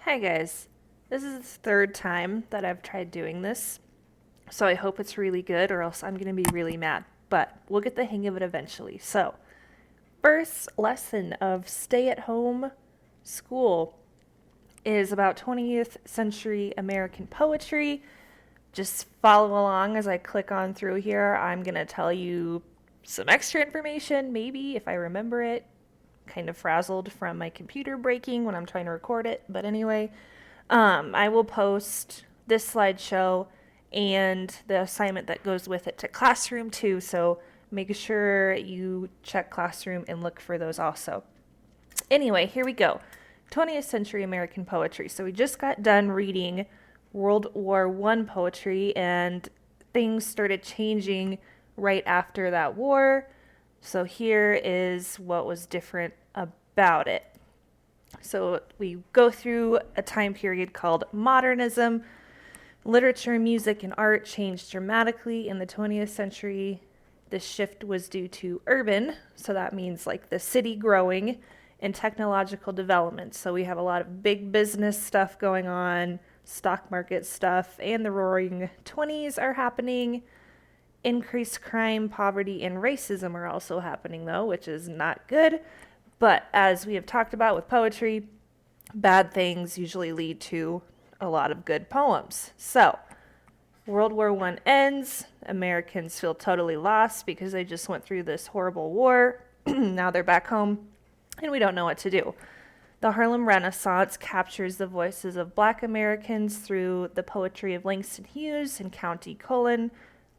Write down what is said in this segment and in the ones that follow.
Hi guys, this is the third time that I've tried doing this, so I hope it's really good or else I'm going to be really mad, but we'll get the hang of it eventually. So, first lesson of stay at home school is about 20th century American poetry. Just follow along as I click on through here. I'm going to tell you some extra information, maybe if I remember it. Kind of frazzled from my computer breaking when I'm trying to record it. But anyway, I will post this slideshow and the assignment that goes with it to Classroom too. So make sure you check Classroom and look for those also. Anyway, here we go. 20th century American poetry. So we just got done reading World War I poetry, and things started changing right after that war. So here is what was different about it. So we go through a time period called Modernism. Literature, music, and art changed dramatically in the 20th century. This shift was due to urban, so that means like the city growing, and technological development. So we have a lot of big business stuff going on, stock market stuff, and the roaring 20s are happening. Increased crime, poverty, and racism are also happening, though, which is not good. But as we have talked about with poetry, bad things usually lead to a lot of good poems. So, World War I ends. Americans feel totally lost because they just went through this horrible war. Now they're back home, and we don't know what to do. The Harlem Renaissance captures the voices of Black Americans through the poetry of Langston Hughes and Countee Cullen.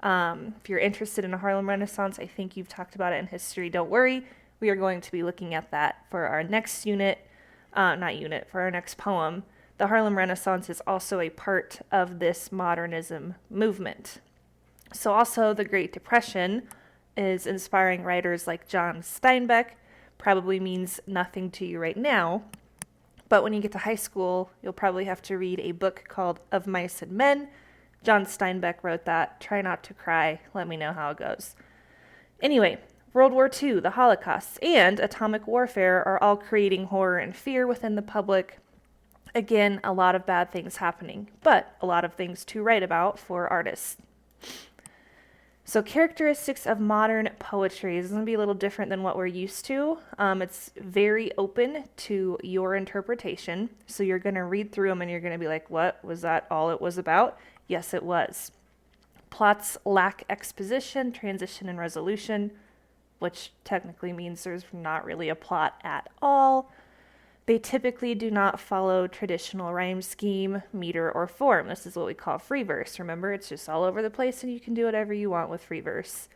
If you're interested in the Harlem Renaissance, I think you've talked about it in history. Don't worry. We are going to be looking at that for our next for our next poem. The Harlem Renaissance is also a part of this modernism movement. So also the Great Depression is inspiring writers like John Steinbeck. Probably means nothing to you right now, but when you get to high school, you'll probably have to read a book called Of Mice and Men. John Steinbeck wrote that. Try not to cry. Let me know how it goes. Anyway, World War II, the Holocaust, and atomic warfare are all creating horror and fear within the public. Again, a lot of bad things happening, but a lot of things to write about for artists. So characteristics of modern poetry is going to be a little different than what we're used to. It's very open to your interpretation. So you're going to read through them and you're going to be like, what was that all it was about? Yes, it was. Plots lack exposition, transition, and resolution, which technically means there's not really a plot at all. They typically do not follow traditional rhyme scheme, meter, or form. This is what we call free verse. Remember, it's just all over the place and you can do whatever you want with free verse.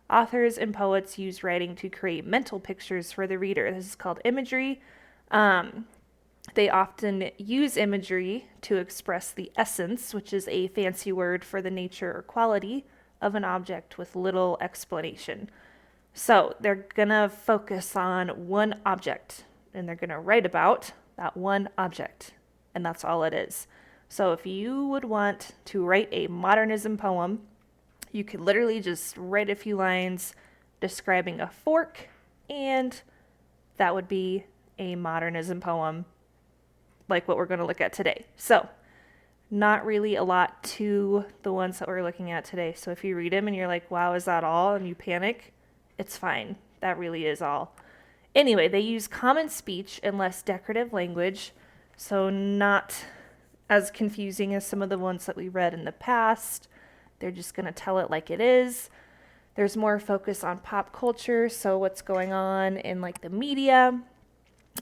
Authors and poets use writing to create mental pictures for the reader. This is called imagery. They often use imagery to express the essence, which is a fancy word for the nature or quality of an object with little explanation. So they're going to focus on one object, and they're going to write about that one object, and that's all it is. So if you would want to write a modernism poem, you could literally just write a few lines describing a fork, and that would be a modernism poem like what we're going to look at today. So not really a lot to the ones that we're looking at today. So if you read them and you're like, wow, is that all? And you panic, it's fine. That really is all. Anyway, they use common speech and less decorative language, so not as confusing as some of the ones that we read in the past. They're just going to tell it like it is. There's more focus on pop culture, so what's going on in like the media.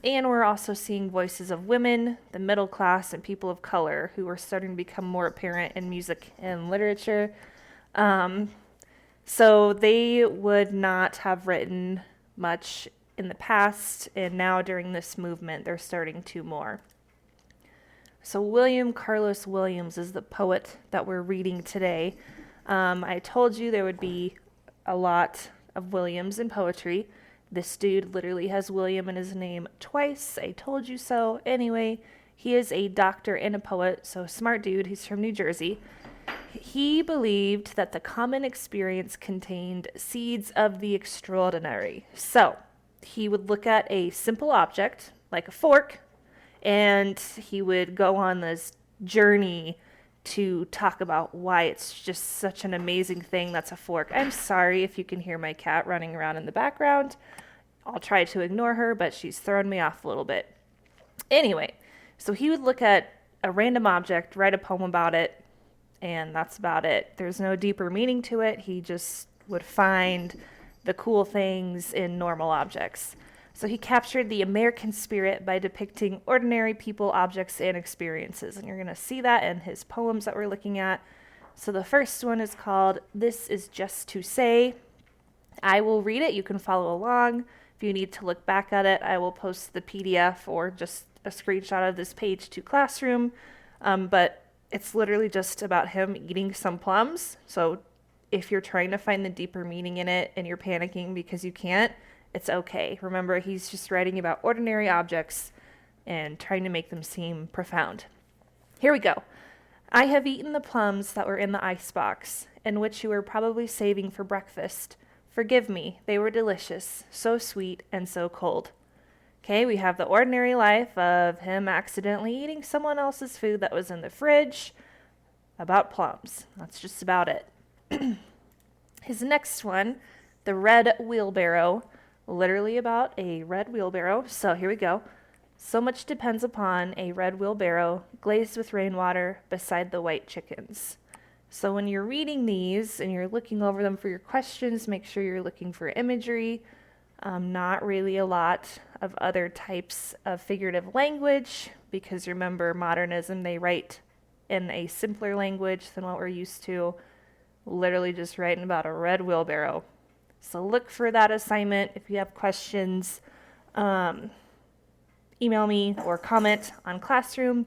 And we're also seeing voices of women, the middle class, and people of color who are starting to become more apparent in music and literature. So they would not have written much in the past, and now during this movement, they're starting to more. So William Carlos Williams is the poet that we're reading today. I told you there would be a lot of Williams in poetry. This dude literally has William in his name twice. I told you so. Anyway, he is a doctor and a poet, so smart dude. He's from New Jersey. He believed that the common experience contained seeds of the extraordinary. So he would look at a simple object, like a fork, And he would go on this journey to talk about why it's just such an amazing thing that's a fork. I'm sorry if you can hear my cat running around in the background. I'll try to ignore her, but she's thrown me off a little bit. Anyway, so he would look at a random object, write a poem about it, and that's about it. There's no deeper meaning to it. He just would find the cool things in normal objects. So he captured the American spirit by depicting ordinary people, objects, and experiences. And you're going to see that in his poems that we're looking at. So the first one is called This Is Just to Say. I will read it. You can follow along. If you need to look back at it, I will post the PDF or just a screenshot of this page to Classroom. But it's literally just about him eating some plums. So if you're trying to find the deeper meaning in it and you're panicking because you can't, it's okay. Remember, he's just writing about ordinary objects and trying to make them seem profound. Here we go. I have eaten the plums that were in the icebox, and which you were probably saving for breakfast. Forgive me, they were delicious, so sweet and so cold. Okay, we have the ordinary life of him accidentally eating someone else's food that was in the fridge about plums. That's just about it. His next one, the red wheelbarrow, literally about a red wheelbarrow. So here we go. So much depends upon a red wheelbarrow glazed with rainwater beside the white chickens. So when you're reading these and you're looking over them for your questions, make sure you're looking for imagery. Not really a lot of other types of figurative language, because remember, modernism, they write in a simpler language than what we're used to. Literally just writing about a red wheelbarrow. So look for that assignment. If you have questions, email me or comment on Classroom.